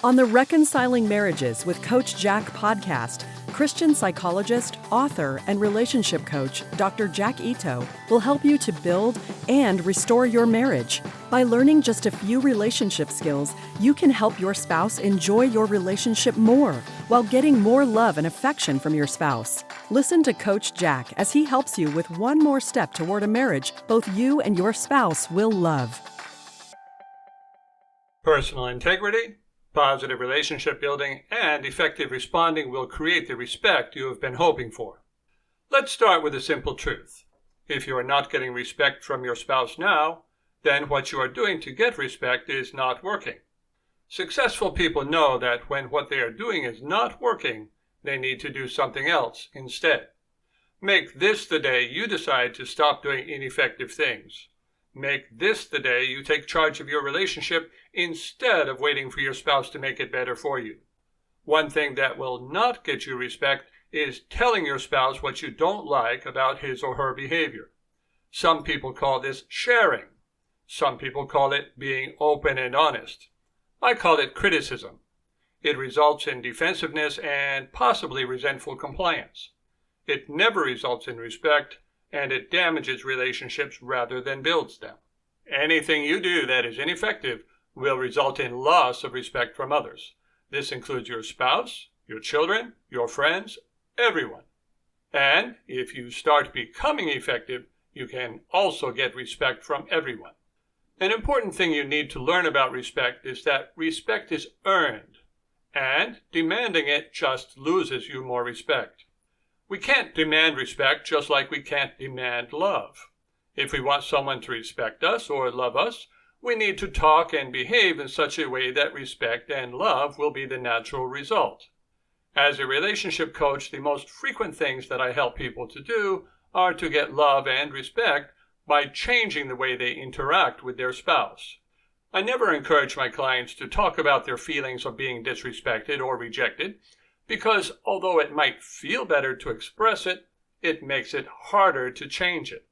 On the Reconciling Marriages with Coach Jack podcast, Christian psychologist, author, and relationship coach Dr. Jack Ito will help you to build and restore your marriage. By learning just a few relationship skills, you can help your spouse enjoy your relationship more while getting more love and affection from your spouse. Listen to Coach Jack as he helps you with one more step toward a marriage both you and your spouse will love. Personal integrity, positive relationship building, and effective responding will create the respect you have been hoping for. Let's start with a simple truth. If you are not getting respect from your spouse now, then what you are doing to get respect is not working. Successful people know that when what they are doing is not working, they need to do something else instead. Make this the day you decide to stop doing ineffective things. Make this the day you take charge of your relationship instead of waiting for your spouse to make it better for you. One thing that will not get you respect is telling your spouse what you don't like about his or her behavior. Some people call this sharing. Some people call it being open and honest. I call it criticism. It results in defensiveness and possibly resentful compliance. It never results in respect, and it damages relationships rather than builds them. Anything you do that is ineffective will result in loss of respect from others. This includes your spouse, your children, your friends, everyone. And if you start becoming effective, you can also get respect from everyone. An important thing you need to learn about respect is that respect is earned, and demanding it just loses you more respect. We can't demand respect just like we can't demand love. If we want someone to respect us or love us, we need to talk and behave in such a way that respect and love will be the natural result. As a relationship coach, the most frequent things that I help people to do are to get love and respect by changing the way they interact with their spouse. I never encourage my clients to talk about their feelings of being disrespected or rejected, because although it might feel better to express it, it makes it harder to change it.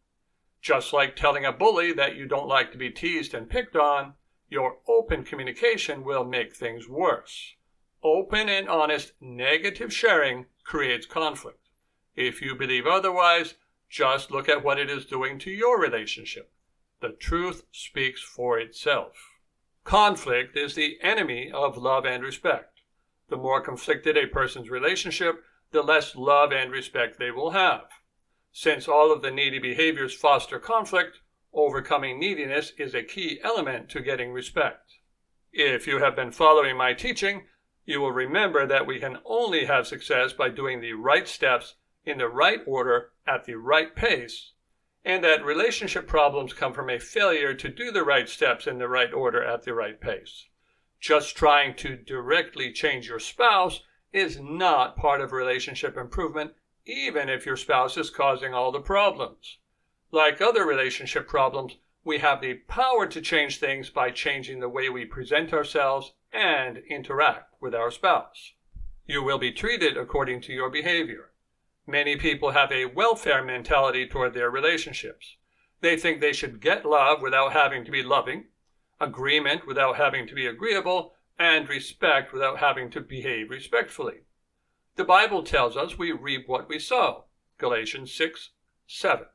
Just like telling a bully that you don't like to be teased and picked on, your open communication will make things worse. Open and honest negative sharing creates conflict. If you believe otherwise, just look at what it is doing to your relationship. The truth speaks for itself. Conflict is the enemy of love and respect. The more conflicted a person's relationship, the less love and respect they will have. Since all of the needy behaviors foster conflict, overcoming neediness is a key element to getting respect. If you have been following my teaching, you will remember that we can only have success by doing the right steps in the right order at the right pace, and that relationship problems come from a failure to do the right steps in the right order at the right pace. Just trying to directly change your spouse is not part of relationship improvement, even if your spouse is causing all the problems. Like other relationship problems, we have the power to change things by changing the way we present ourselves and interact with our spouse. You will be treated according to your behavior. Many people have a welfare mentality toward their relationships. They think they should get love without having to be loving, agreement without having to be agreeable, and respect without having to behave respectfully. The Bible tells us we reap what we sow. Galatians 6:7.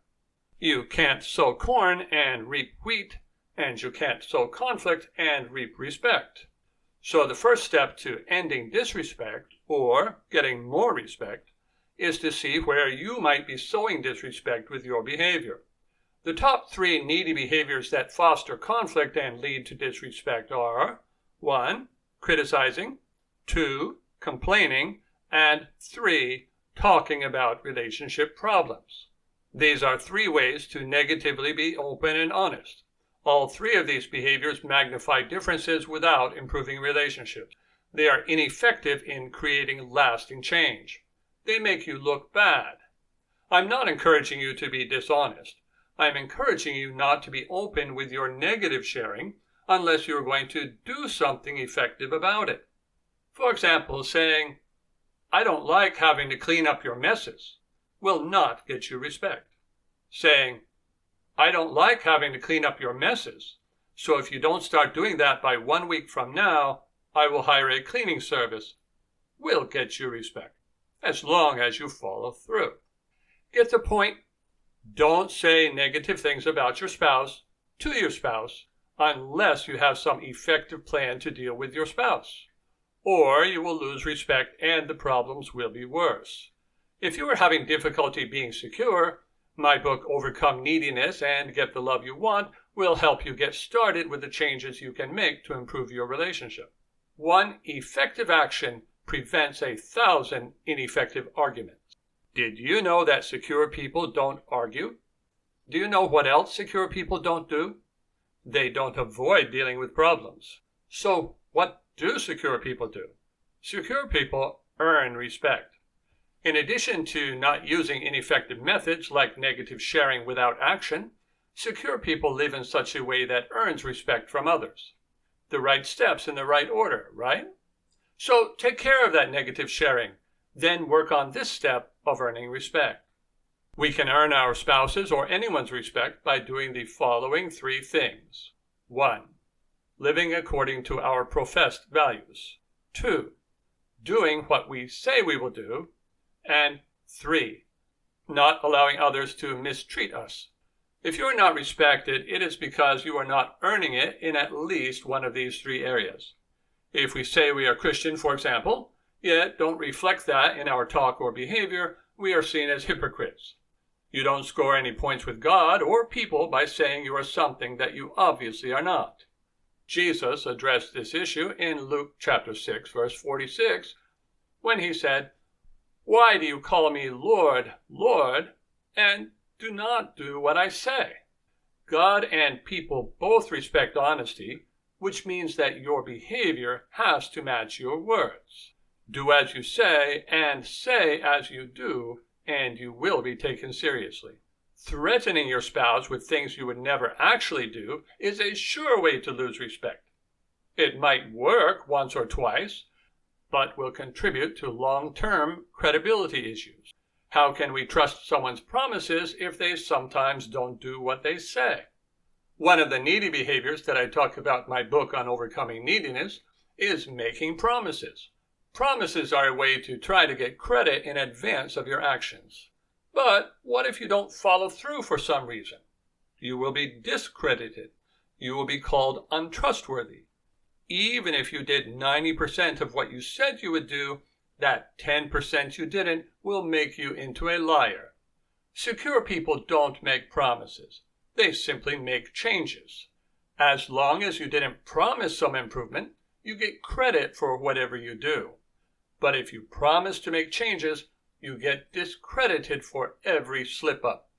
You can't sow corn and reap wheat, and you can't sow conflict and reap respect. So the first step to ending disrespect, or getting more respect, is to see where you might be sowing disrespect with your behavior. The top 3 needy behaviors that foster conflict and lead to disrespect are 1. Criticizing, 2. Complaining, and 3. Talking about relationship problems. These are 3 ways to negatively be open and honest. All 3 of these behaviors magnify differences without improving relationships. They are ineffective in creating lasting change. They make you look bad. I'm not encouraging you to be dishonest. I'm encouraging you not to be open with your negative sharing unless you're going to do something effective about it. For example, saying, "I don't like having to clean up your messes," will not get you respect. Saying, "I don't like having to clean up your messes, so if you don't start doing that by 1 week from now, I will hire a cleaning service will get you respect, as long as you follow through. Get the point? Don't say negative things about your spouse to your spouse unless you have some effective plan to deal with your spouse, or you will lose respect and the problems will be worse. If you are having difficulty being secure, my book, Overcome Neediness and Get the Love You Want, will help you get started with the changes you can make to improve your relationship. One effective action prevents 1,000 ineffective arguments. Did you know that secure people don't argue? Do you know what else secure people don't do? They don't avoid dealing with problems. So what do secure people do? Secure people earn respect. In addition to not using ineffective methods like negative sharing without action, secure people live in such a way that earns respect from others. The right steps in the right order, right? So take care of that negative sharing, then work on this step of earning respect. We can earn our spouse's or anyone's respect by doing the following 3 things. 1. Living according to our professed values. 2. Doing what we say we will do. And 3. Not allowing others to mistreat us. If you are not respected, it is because you are not earning it in at least one of these 3 areas. If we say we are Christian, for example, yet don't reflect that in our talk or behavior, we are seen as hypocrites. You don't score any points with God or people by saying you are something that you obviously are not. Jesus addressed this issue in Luke chapter 6, verse 46, when he said, "Why do you call me Lord, Lord, and do not do what I say?" God and people both respect honesty, which means that your behavior has to match your words. Do as you say and say as you do, and you will be taken seriously. Threatening your spouse with things you would never actually do is a sure way to lose respect. It might work once or twice, but will contribute to long-term credibility issues. How can we trust someone's promises if they sometimes don't do what they say? One of the needy behaviors that I talk about in my book on overcoming neediness is making promises. Promises are a way to try to get credit in advance of your actions. But what if you don't follow through for some reason? You will be discredited. You will be called untrustworthy. Even if you did 90% of what you said you would do, that 10% you didn't will make you into a liar. Secure people don't make promises. They simply make changes. As long as you didn't promise some improvement, you get credit for whatever you do. But if you promise to make changes, you get discredited for every slip-up.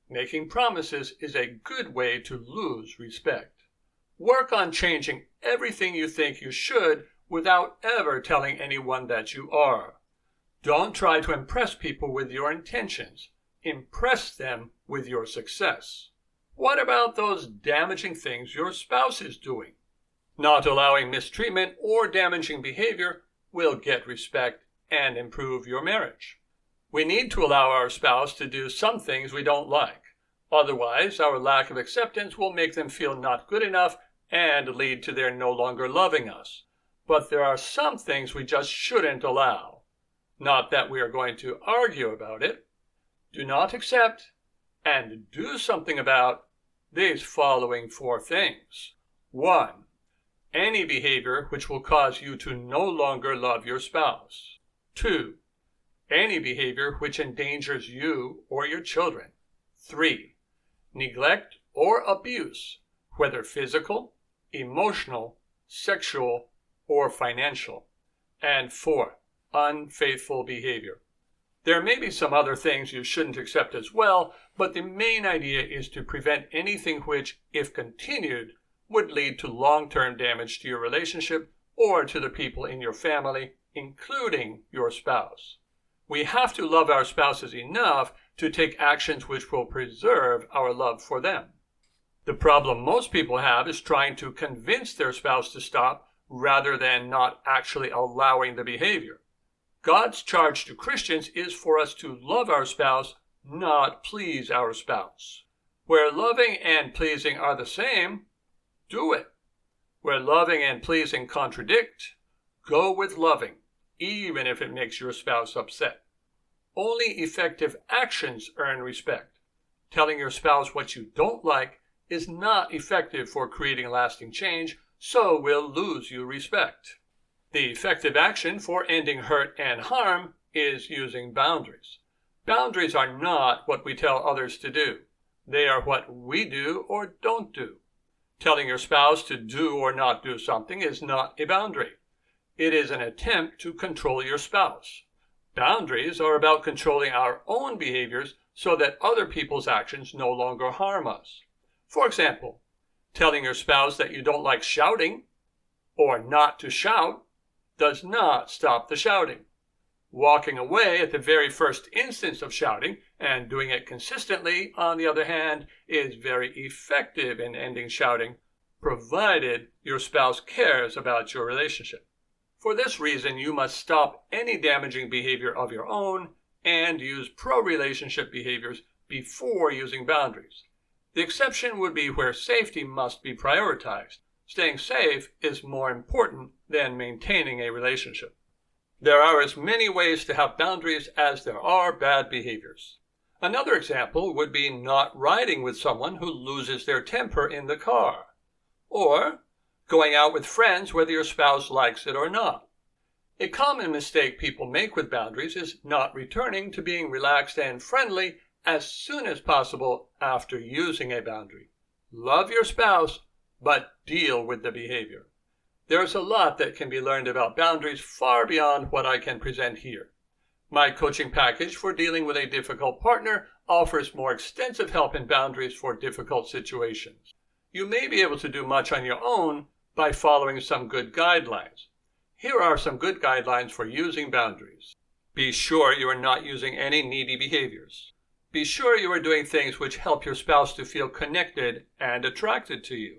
Making promises is a good way to lose respect. Work on changing everything you think you should without ever telling anyone that you are. Don't try to impress people with your intentions. Impress them with your success. What about those damaging things your spouse is doing? Not allowing mistreatment or damaging behavior will get respect and improve your marriage. We need to allow our spouse to do some things we don't like. Otherwise, our lack of acceptance will make them feel not good enough and lead to their no longer loving us. But there are some things we just shouldn't allow. Not that we are going to argue about it. Do not accept and do something about these following 4 things. 1. Any behavior which will cause you to no longer love your spouse. 2. Any behavior which endangers you or your children. 3. Neglect or abuse, whether physical, emotional, sexual, or financial. And 4. Unfaithful behavior. There may be some other things you shouldn't accept as well, but the main idea is to prevent anything which, if continued, would lead to long-term damage to your relationship or to the people in your family, including your spouse. We have to love our spouses enough to take actions which will preserve our love for them. The problem most people have is trying to convince their spouse to stop rather than not actually allowing the behavior. God's charge to Christians is for us to love our spouse, not please our spouse. Where loving and pleasing are the same, do it. Where loving and pleasing contradict, go with loving, even if it makes your spouse upset. Only effective actions earn respect. Telling your spouse what you don't like is not effective for creating lasting change, so will lose you respect. The effective action for ending hurt and harm is using boundaries. Boundaries are not what we tell others to do. They are what we do or don't do. Telling your spouse to do or not do something is not a boundary. It is an attempt to control your spouse. Boundaries are about controlling our own behaviors so that other people's actions no longer harm us. For example, telling your spouse that you don't like shouting or not to shout does not stop the shouting. Walking away at the very first instance of shouting and doing it consistently, on the other hand, is very effective in ending shouting, provided your spouse cares about your relationship. For this reason, you must stop any damaging behavior of your own and use pro-relationship behaviors before using boundaries. The exception would be where safety must be prioritized. Staying safe is more important than maintaining a relationship. There are as many ways to have boundaries as there are bad behaviors. Another example would be not riding with someone who loses their temper in the car, or going out with friends whether your spouse likes it or not. A common mistake people make with boundaries is not returning to being relaxed and friendly as soon as possible after using a boundary. Love your spouse, but deal with the behavior. There's a lot that can be learned about boundaries far beyond what I can present here. My coaching package for dealing with a difficult partner offers more extensive help in boundaries for difficult situations. You may be able to do much on your own by following some good guidelines. Here are some good guidelines for using boundaries. Be sure you are not using any needy behaviors. Be sure you are doing things which help your spouse to feel connected and attracted to you.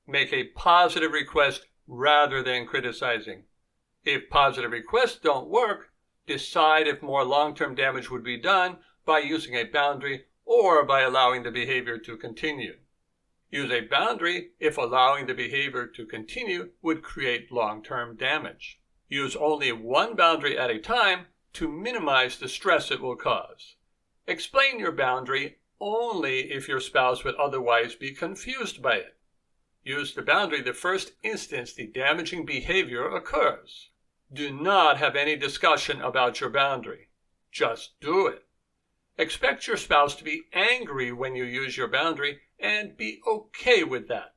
Make a positive request rather than criticizing. If positive requests don't work, decide if more long-term damage would be done by using a boundary or by allowing the behavior to continue. Use a boundary if allowing the behavior to continue would create long-term damage. Use only one boundary at a time to minimize the stress it will cause. Explain your boundary only if your spouse would otherwise be confused by it. Use the boundary the first instance the damaging behavior occurs. Do not have any discussion about your boundary. Just do it. Expect your spouse to be angry when you use your boundary and be okay with that.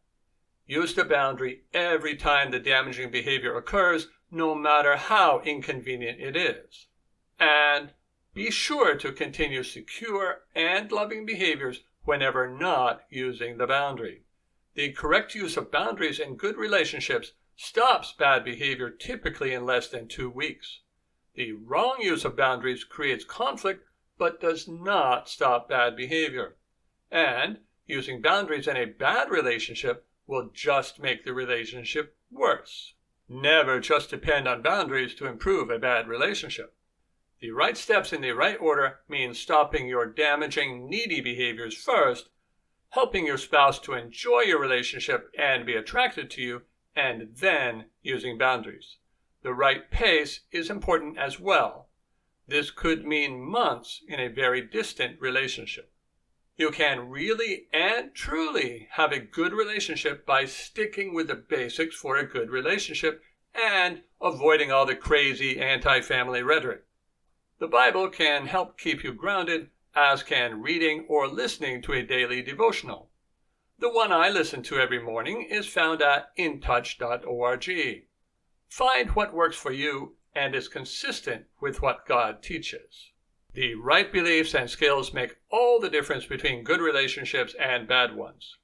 Use the boundary every time the damaging behavior occurs, no matter how inconvenient it is. And be sure to continue secure and loving behaviors whenever not using the boundary. The correct use of boundaries in good relationships stops bad behavior typically in less than 2 weeks. The wrong use of boundaries creates conflict but does not stop bad behavior. And using boundaries in a bad relationship will just make the relationship worse. Never just depend on boundaries to improve a bad relationship. The right steps in the right order mean stopping your damaging, needy behaviors first, helping your spouse to enjoy your relationship and be attracted to you, and then using boundaries. The right pace is important as well. This could mean months in a very distant relationship. You can really and truly have a good relationship by sticking with the basics for a good relationship and avoiding all the crazy anti-family rhetoric. The Bible can help keep you grounded, as can reading or listening to a daily devotional. The one I listen to every morning is found at intouch.org. Find what works for you and is consistent with what God teaches. The right beliefs and skills make all the difference between good relationships and bad ones.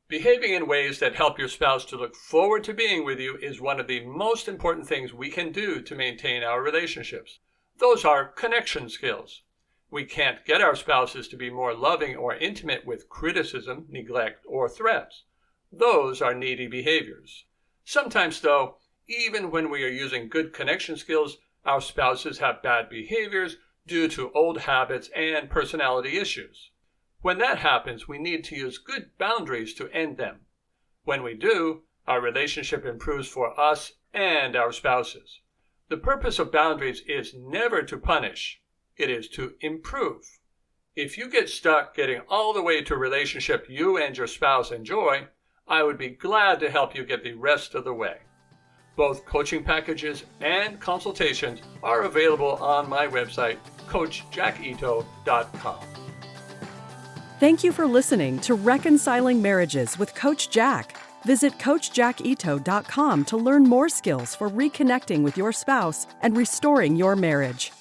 Behaving in ways that help your spouse to look forward to being with you is one of the most important things we can do to maintain our relationships. Those are connection skills. We can't get our spouses to be more loving or intimate with criticism, neglect, or threats. Those are needy behaviors. Sometimes, though, even when we are using good connection skills, our spouses have bad behaviors due to old habits and personality issues. When that happens, we need to use good boundaries to end them. When we do, our relationship improves for us and our spouses. The purpose of boundaries is never to punish. It is to improve. If you get stuck getting all the way to a relationship you and your spouse enjoy, I would be glad to help you get the rest of the way. Both coaching packages and consultations are available on my website, coachjackito.com. Thank you for listening to Reconciling Marriages with Coach Jack. Visit coachjackito.com to learn more skills for reconnecting with your spouse and restoring your marriage.